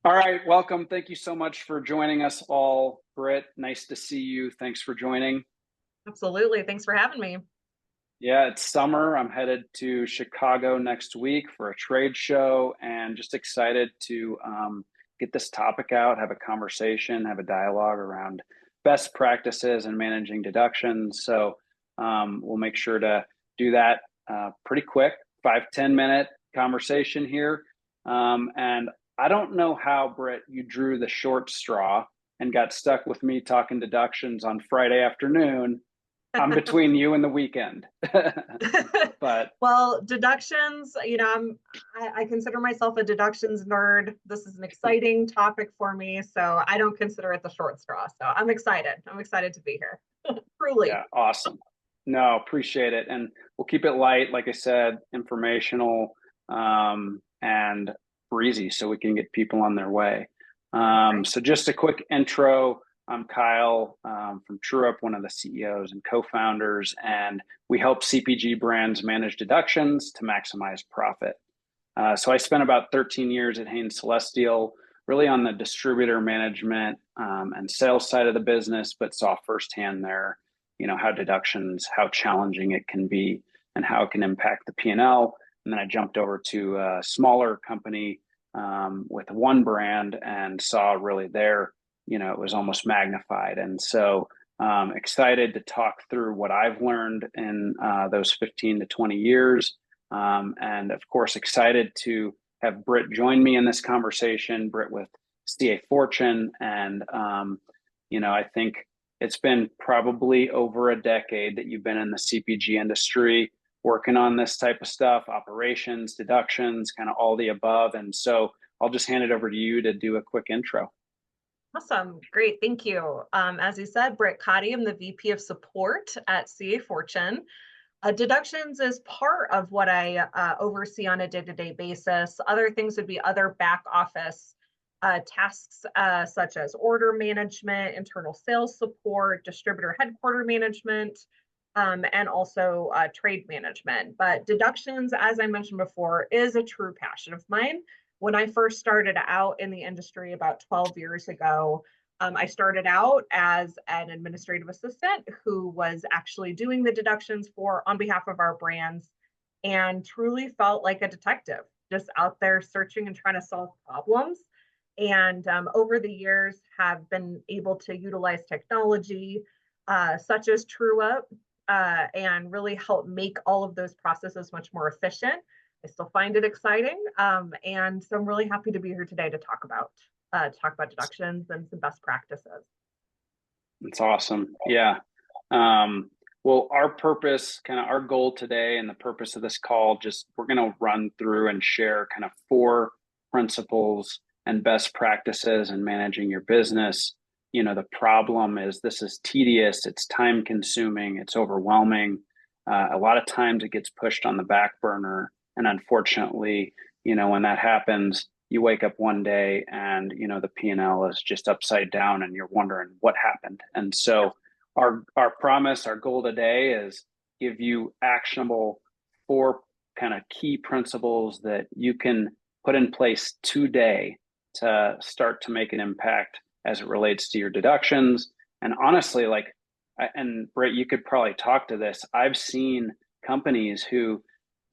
All right, welcome. Thank you so much for joining us all. Brit, nice to see you. Thanks for joining. Absolutely. Thanks for having me. Yeah, it's summer. I'm headed to Chicago next week for a trade show and just excited to get this topic out, have a conversation, have a dialogue around best practices and managing deductions. So we'll make sure to do that pretty quick, 5-10 minute conversation here. And I don't know how, Britt, you drew the short straw and got stuck with me talking deductions on Friday afternoon. I'm between you and the weekend. But Well, deductions, I consider myself a deductions nerd. This is an exciting topic for me, so I don't consider it the short straw. So I'm excited. I'm excited to be here. Truly. yeah, awesome. No, appreciate it. And we'll keep it light, like I said, informational and breezy so we can get people on their way. Okay. So just a quick intro. I'm Kyle from TrewUp, one of the CEOs and co-founders, and we help CPG brands manage deductions to maximize profit. So I spent about 13 years at Hain Celestial, really on the distributor management and sales side of the business, but saw firsthand there, how deductions, how challenging it can be, and how it can impact the P&L. And then I jumped over to a smaller company with one brand and saw really there, it was almost magnified. And so excited to talk through what I've learned in those 15 to 20 years. And of course, excited to have Brit join me in this conversation, Brit with CA Fortune. And, I think it's been probably over a decade that you've been in the CPG industry working on this type of stuff, operations, deductions, kind of all the above. And so I'll just hand it over to you to do a quick intro. Awesome. Great. Thank you. As you said, Brit Cattey, I'm the VP of support at CA Fortune. Deductions is part of what I oversee on a day-to-day basis. Other things would be other back office tasks such as order management, internal sales support, distributor headquarter management, and also trade management. But deductions, as I mentioned before, is a true passion of mine. When I first started out in the industry about 12 years ago, I started out as an administrative assistant who was actually doing the deductions on behalf of our brands, and truly felt like a detective, just out there searching and trying to solve problems. And over the years have been able to utilize technology such as TrewUp and really help make all of those processes much more efficient. I still find it exciting, and so I'm really happy to be here today to talk about deductions and some best practices. It's awesome. Yeah. Well, our purpose, kind of our goal today, and the purpose of this call, just we're going to run through and share kind of 4 principles and best practices in managing your business. The problem is this is tedious, it's time consuming, it's overwhelming. A lot of times it gets pushed on the back burner. And unfortunately, when that happens, you wake up one day and, the P&L is just upside down and you're wondering what happened. And so our promise, our goal today is give you actionable 4 kind of key principles that you can put in place today to start to make an impact as it relates to your deductions. And honestly, and Britt, you could probably talk to this. I've seen companies who,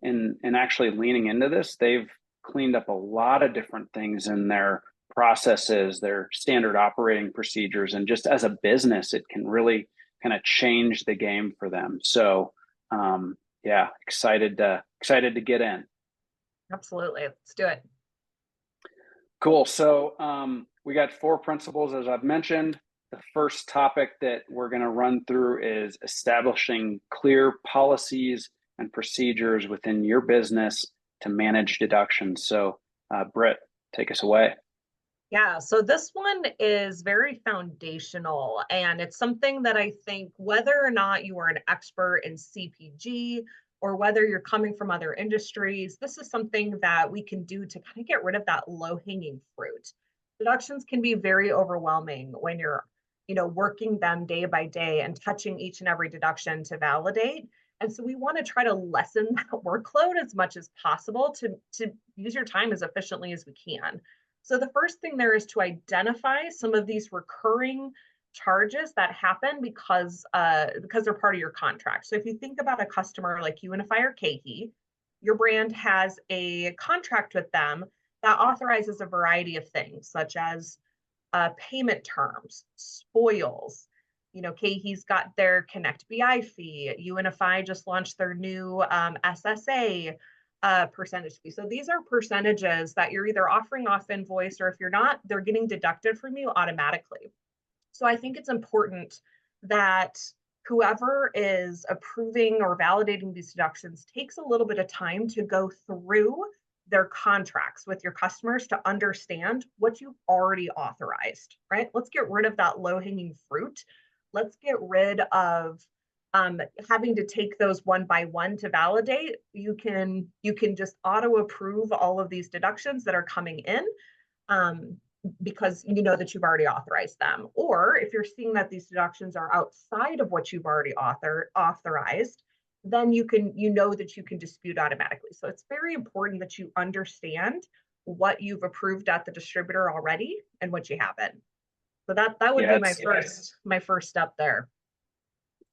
in actually leaning into this, they've cleaned up a lot of different things in their processes, their standard operating procedures, and just as a business, it can really kind of change the game for them. So, yeah, excited to get in. Absolutely. Let's do it. Cool. So we got 4 principles, as I've mentioned. The first topic that we're going to run through is establishing clear policies and procedures within your business to manage deductions. So, Britt, take us away. Yeah, so this one is very foundational, and it's something that I think whether or not you are an expert in CPG or whether you're coming from other industries, this is something that we can do to kind of get rid of that low-hanging fruit. Deductions can be very overwhelming when you're, working them day by day and touching each and every deduction to validate. And so we want to try to lessen that workload as much as possible to use your time as efficiently as we can. So the first thing there is to identify some of these recurring charges that happen because they're part of your contract. So if you think about a customer like UNFI or KE, your brand has a contract with them that authorizes a variety of things, such as payment terms, spoils. You know, KE's got their Connect BI fee. UNFI just launched their new SSA percentage fee. So these are percentages that you're either offering off invoice, or if you're not, they're getting deducted from you automatically. So I think it's important that whoever is approving or validating these deductions takes a little bit of time to go through their contracts with your customers to understand what you've already authorized, right? Let's get rid of that low-hanging fruit. Let's get rid of having to take those one by one to validate. You can just auto approve all of these deductions that are coming in, because you know that you've already authorized them. Or if you're seeing that these deductions are outside of what you've already authorized, then you know that you can dispute automatically. So it's very important that you understand what you've approved at the distributor already and what you haven't. So that would Yeah, be my first step there.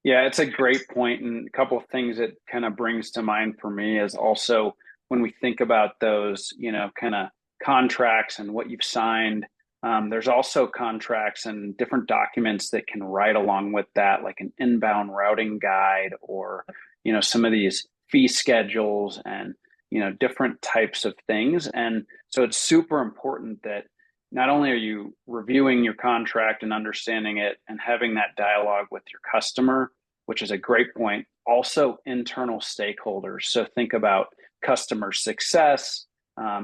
yeah, it's a great point, and a couple of things it kind of brings to mind for me is also when we think about those, kind of contracts and what you've signed. There's also contracts and different documents that can write along with that, like an inbound routing guide, or some of these fee schedules, and different types of things. And so it's super important that not only are you reviewing your contract and understanding it and having that dialogue with your customer, which is a great point, also internal stakeholders. So think about customer success.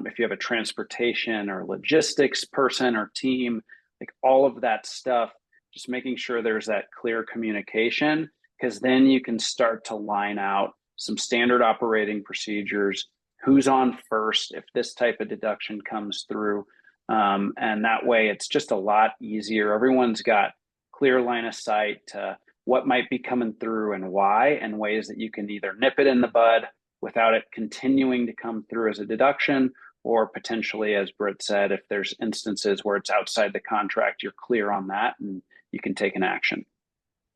If you have a transportation or logistics person or team, like all of that stuff, just making sure there's that clear communication, because then you can start to line out some standard operating procedures, who's on first if this type of deduction comes through. And that way it's just a lot easier. Everyone's got clear line of sight to what might be coming through and why, and ways that you can either nip it in the bud without it continuing to come through as a deduction, or potentially, as Britt said, if there's instances where it's outside the contract, you're clear on that and you can take an action.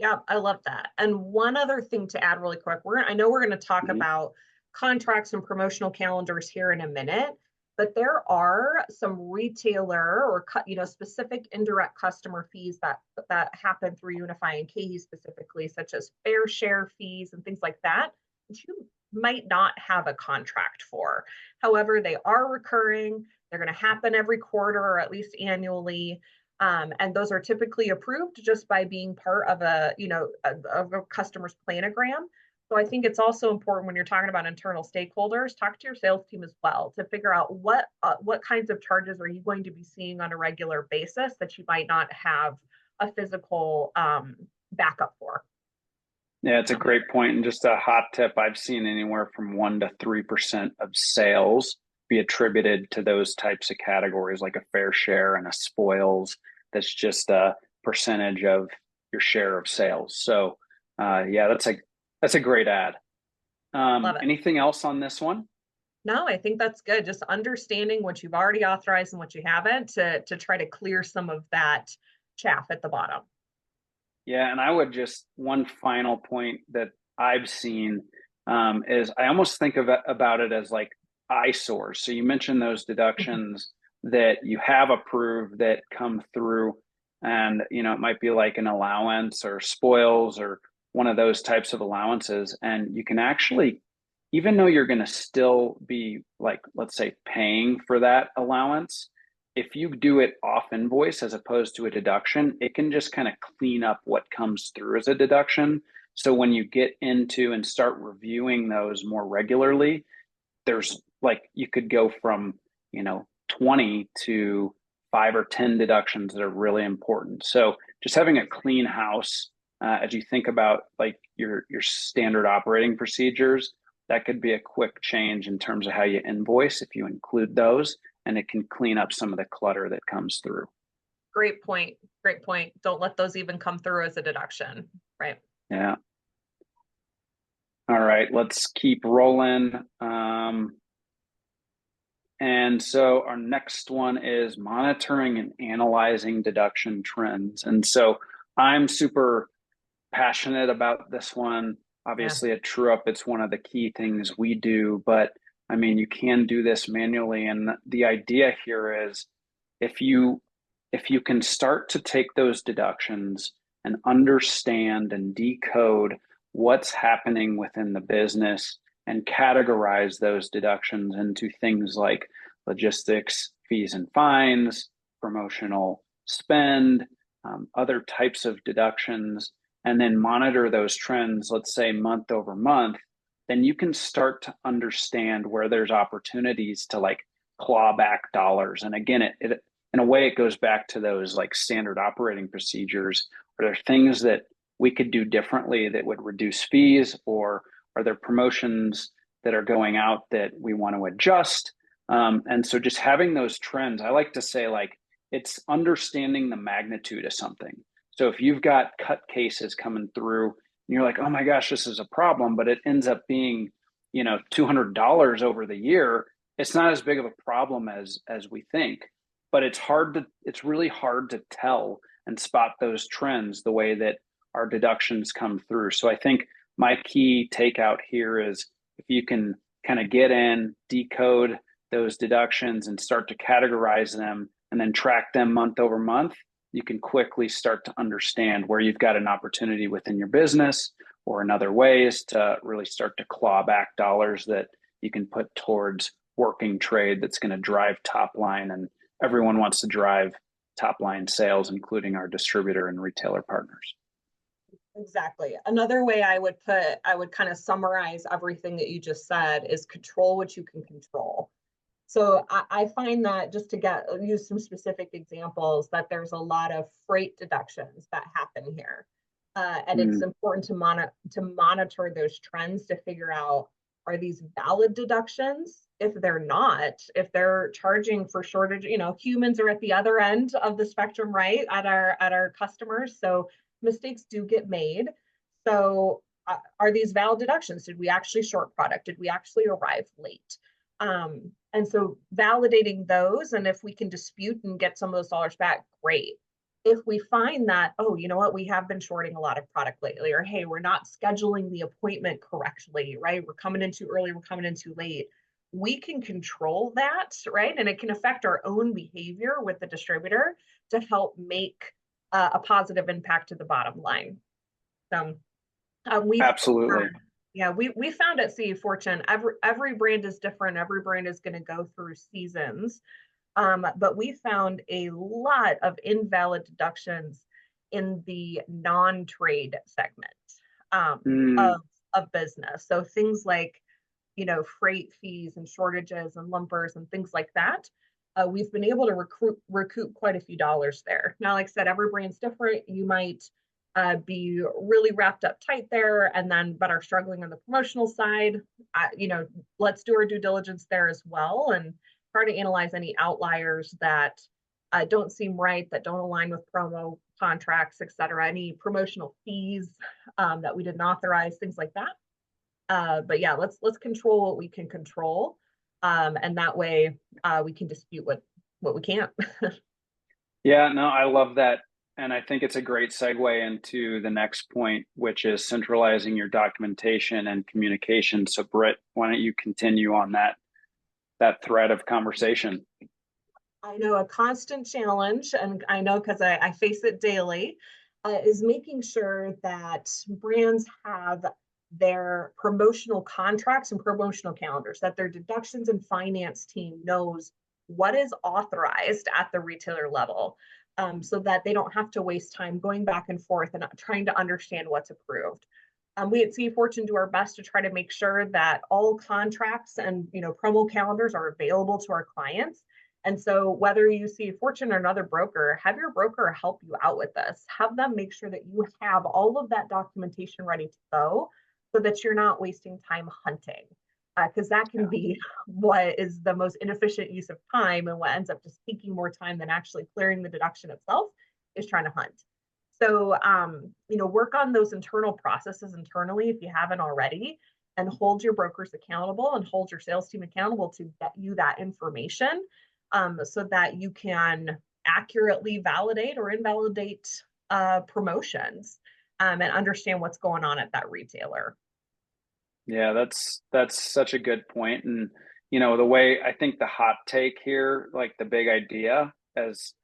Yeah, I love that. And one other thing to add really quick, I know we're going to talk about contracts and promotional calendars here in a minute, but there are some retailer or specific indirect customer fees that happen through UNFI and KE specifically, such as fair share fees and things like that, which you might not have a contract for. However, they are recurring. They're going to happen every quarter or at least annually. And those are typically approved just by being part of a customer's planogram. So I think it's also important when you're talking about internal stakeholders, talk to your sales team as well to figure out what kinds of charges are you going to be seeing on a regular basis that you might not have a physical backup for. Yeah, it's a great point. And just a hot tip, I've seen anywhere from 1% to 3% of sales be attributed to those types of categories, like a fair share and a spoils. That's just a percentage of your share of sales. So yeah, that's a great ad. Love it. Anything else on this one? No, I think that's good. Just understanding what you've already authorized and what you haven't to try to clear some of that chaff at the bottom. Yeah, and I would just, one final point that I've seen is I almost think of it, about it as like eyesores. So you mentioned those deductions that you have approved that come through, and it might be like an allowance or spoils or one of those types of allowances, and you can actually, even though you're going to still be, like, let's say, paying for that allowance, if you do it off invoice as opposed to a deduction, it can just kind of clean up what comes through as a deduction. So when you get into and start reviewing those more regularly, there's, like, you could go from 20 to 5 or 10 deductions that are really important. So just having a clean house as you think about like your standard operating procedures, that could be a quick change in terms of how you invoice if you include those, and it can clean up some of the clutter that comes through. Great point. Great point. Don't let those even come through as a deduction, right? Yeah. All right, let's keep rolling. And so our next one is monitoring and analyzing deduction trends. And so I'm super passionate about this one. Yeah. Obviously, at TrewUp, it's one of the key things we do, but I mean, you can do this manually. And the idea here is if you if you can start to take those deductions and understand and decode what's happening within the business and categorize those deductions into things like logistics, fees and fines, promotional spend, other types of deductions, and then monitor those trends, let's say month over month, then you can start to understand where there's opportunities to like claw back dollars. And again, it in a way, it goes back to those like standard operating procedures. Are there things that we could do differently that would reduce fees, or are there promotions that are going out that we want to adjust? And so just having those trends, I like to say like it's understanding the magnitude of something. So if you've got cut cases coming through and you're like, oh my gosh, this is a problem, but it ends up being, $200 over the year, it's not as big of a problem as we think. But it's really hard to tell and spot those trends the way that our deductions come through. So I think my key takeout here is if you can kind of get in, decode those deductions and start to categorize them and then track them month over month, you can quickly start to understand where you've got an opportunity within your business or in other ways to really start to claw back dollars that you can put towards working trade that's going to drive top line. And everyone wants to drive top line sales, including our distributor and retailer partners. Exactly. Another way I would kind of summarize everything that you just said is control what you can control. So I find that just to use some specific examples, that there's a lot of freight deductions that happen here. And it's important to monitor those trends to figure out, are these valid deductions? If they're not, if they're charging for shortage, humans are at the other end of the spectrum, right? At our customers. So mistakes do get made. So are these valid deductions? Did we actually short product? Did we actually arrive late? And so validating those, and if we can dispute and get some of those dollars back, great. If we find that, oh, you know what, we have been shorting a lot of product lately, or hey, we're not scheduling the appointment correctly, right? We're coming in too early, we're coming in too late. We can control that, right? And it can affect our own behavior with the distributor to help make a positive impact to the bottom line. So we've Absolutely. yeah, we found at CA Fortune, every brand is different. Every brand is going to go through seasons. But we found a lot of invalid deductions in the non-trade segment of business. So things like, freight fees and shortages and lumpers and things like that. We've been able to recoup quite a few dollars there. Now, like I said, every brand's different. You might be really wrapped up tight there, but are struggling on the promotional side. Let's do our due diligence there as well and try to analyze any outliers that don't seem right, that don't align with promo contracts, et cetera, any promotional fees that we didn't authorize, things like that. But yeah, let's control what we can control. And that way we can dispute what we can't. Yeah, no, I love that. And I think it's a great segue into the next point, which is centralizing your documentation and communication. So Britt, why don't you continue on that thread of conversation? I know a constant challenge, and I know because I face it daily, is making sure that brands have their promotional contracts and promotional calendars, that their deductions and finance team knows what is authorized at the retailer level, so that they don't have to waste time going back and forth and trying to understand what's approved. We at CA Fortune do our best to try to make sure that all contracts and promo calendars are available to our clients. And so whether you see Fortune or another broker, have your broker help you out with this. Have them make sure that you have all of that documentation ready to go so that you're not wasting time hunting. Because that can be what is the most inefficient use of time, and what ends up just taking more time than actually clearing the deduction itself is trying to hunt. So, work on those internal processes internally if you haven't already, and hold your brokers accountable and hold your sales team accountable to get you that information, so that you can accurately validate or invalidate promotions, and understand what's going on at that retailer. Yeah, that's such a good point. And the way I think the hot take here, like the big idea, as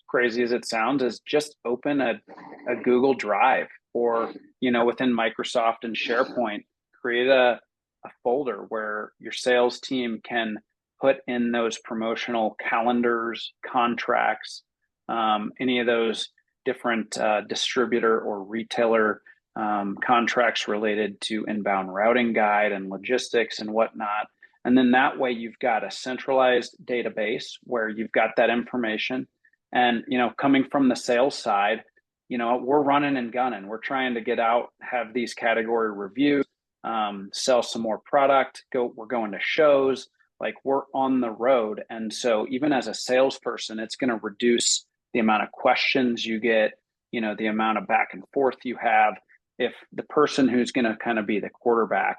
crazy as it sounds, is just open a Google Drive, or within Microsoft and SharePoint, create a folder where your sales team can put in those promotional calendars, contracts, any of those different distributor or retailer contracts related to inbound routing guide and logistics and whatnot. And then that way you've got a centralized database where you've got that information. And, coming from the sales side, we're running and gunning. We're trying to get out, have these category reviews, sell some more product, we're going to shows, like we're on the road. And so even as a salesperson, it's going to reduce the amount of questions you get, the amount of back and forth you have. If the person who's going to kind of be the quarterback,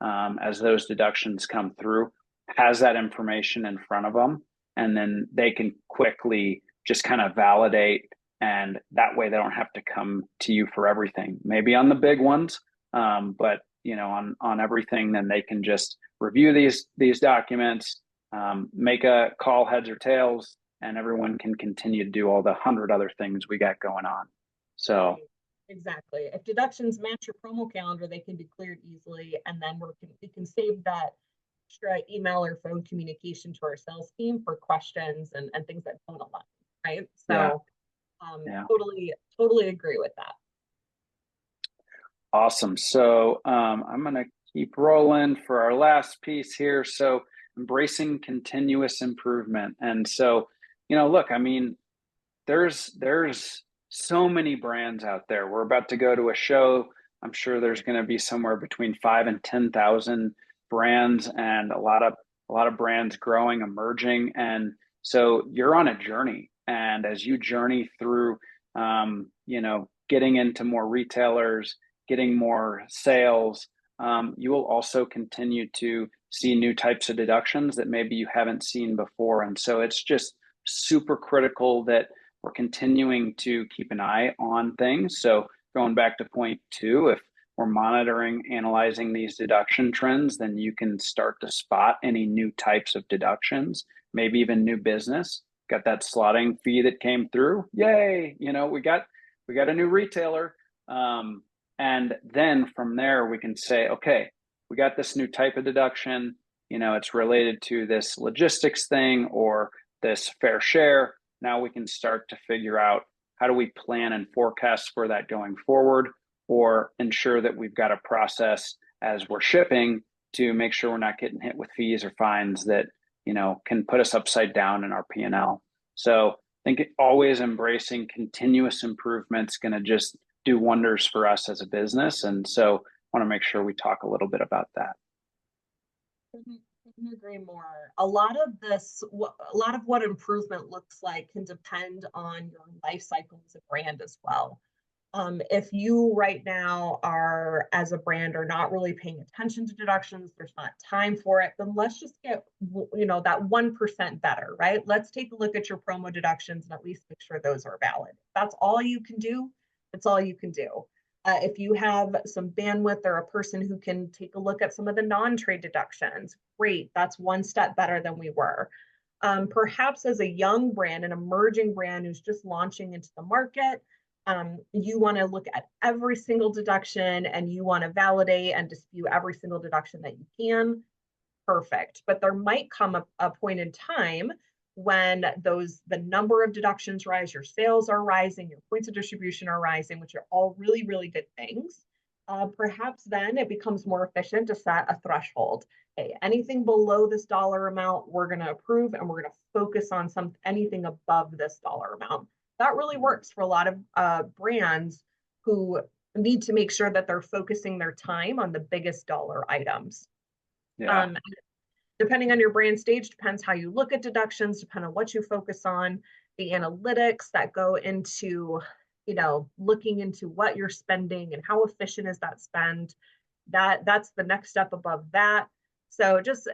as those deductions come through, has that information in front of them, and then they can quickly just kind of validate, and that way they don't have to come to you for everything. Maybe on the big ones, but on everything, then they can just review these documents, make a call heads or tails, and everyone can continue to do all the 100 other things we got going on. So. Exactly. If deductions match your promo calendar, they can be cleared easily, and then we can save that extra email or phone communication to our sales team for questions and things that don't align, right? So Yeah. totally agree with that. Awesome. So I'm going to keep rolling for our last piece here. So embracing continuous improvement. And so, look, I mean, there's so many brands out there. We're about to go to a show. I'm sure there's going to be somewhere between 5,000 and 10,000 brands, and a lot of brands growing, emerging. And so you're on a journey. And as you journey through, getting into more retailers, getting more sales, you will also continue to see new types of deductions that maybe you haven't seen before. And so it's just super critical that we're continuing to keep an eye on things. So going back to point 2, if we're monitoring, analyzing these deduction trends, then you can start to spot any new types of deductions, maybe even new business. Got that slotting fee that came through. Yay. We got a new retailer. And then from there, we can say, okay, we got this new type of deduction. It's related to this logistics thing or this fair share. Now we can start to figure out, how do we plan and forecast for that going forward, or ensure that we've got a process as we're shipping to make sure we're not getting hit with fees or fines that, can put us upside down in our P&L. So I think always embracing continuous improvement is going to just do wonders for us as a business. And so I want to make sure we talk a little bit about that. Couldn't agree more. A lot of what improvement looks like can depend on your life cycle as a brand as well. If you right now are, as a brand, are not really paying attention to deductions, there's not time for it, then let's just get, that 1% better, right? Let's take a look at your promo deductions and at least make sure those are valid. If that's all you can do, that's all you can do. If you have some bandwidth or a person who can take a look at some of the non-trade deductions, great, that's one step better than we were. Perhaps as a young brand, an emerging brand who's just launching into the market, you want to look at every single deduction and you want to validate and dispute every single deduction that you can. Perfect. But there might come a point in time when the number of deductions rise, your sales are rising, your points of distribution are rising, which are all really, really good things. Perhaps then it becomes more efficient to set a threshold. Hey, anything below this dollar amount, we're going to approve, and we're going to focus on anything above this dollar amount. That really works for a lot of brands who need to make sure that they're focusing their time on the biggest dollar items. Yeah. Depending on your brand stage, depends how you look at deductions, depend on what you focus on, the analytics that go into, looking into what you're spending and how efficient is that spend. that's the next step above that. So just,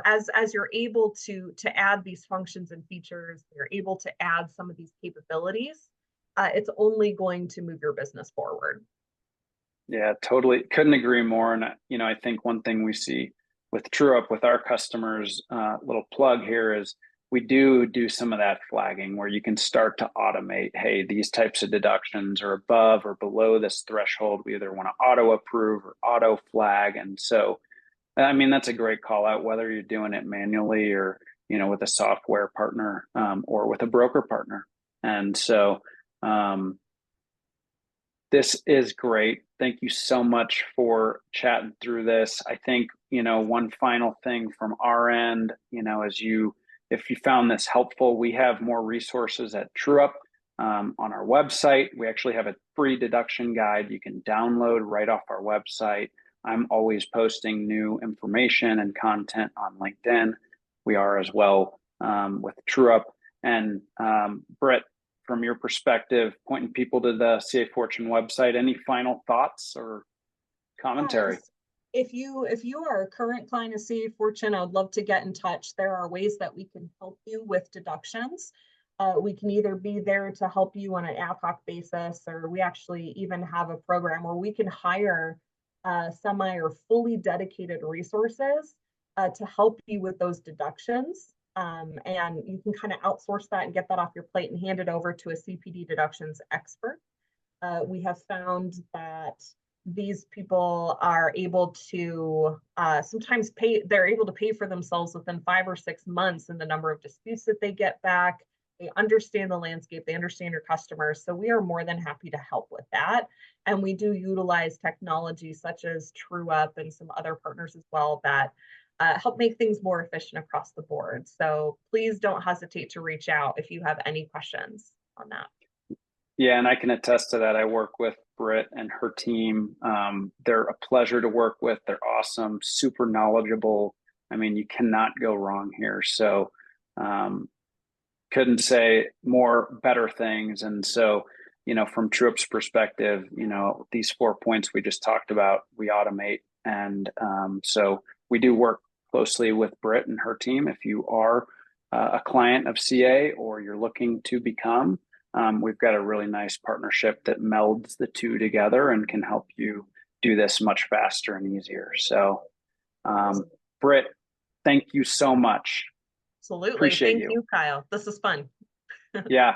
as you're able to add these functions and features, you're able to add some of these capabilities, it's only going to move your business forward. Yeah, totally. Couldn't agree more. And, I think one thing we see with TrewUp with our customers, little plug here is we do some of that flagging where you can start to automate, hey, these types of deductions are above or below this threshold. We either want to auto approve or auto flag. And so, I mean, that's a great call out, whether you're doing it manually or, with a software partner, or with a broker partner. And so, this is great. Thank you so much for chatting through this. I think, one final thing from our end, if you found this helpful, we have more resources at TrewUp on our website. We actually have a free deduction guide you can download right off our website. I'm always posting new information and content on LinkedIn. We are as well with TrewUp. And Brit, from your perspective, pointing people to the CA Fortune website, any final thoughts or commentary? Yes. If you are a current client of CA Fortune, I would love to get in touch. There are ways that we can help you with deductions. We can either be there to help you on an ad hoc basis, or we actually even have a program where we can hire semi or fully dedicated resources to help you with those deductions. And you can kind of outsource that and get that off your plate and hand it over to a CPD deductions expert. We have found that these people are able to sometimes they're able to pay for themselves within 5 or 6 months in the number of disputes that they get back. They understand the landscape, they understand your customers. So we are more than happy to help with that. And we do utilize technology such as TrewUp and some other partners as well that help make things more efficient across the board. So please don't hesitate to reach out if you have any questions on that. Yeah, and I can attest to that. I work with Brit and her team. They're a pleasure to work with. They're awesome, super knowledgeable. I mean, you cannot go wrong here. So couldn't say more better things. And so, from TrewUp's perspective, these 4 points we just talked about, we automate. And so we do work closely with Brit and her team. If you are a client of CA or you're looking to become, we've got a really nice partnership that melds the two together and can help you do this much faster and easier. So, Brit, thank you so much. Absolutely. Appreciate Thank you. you, Kyle. This is fun. Yeah.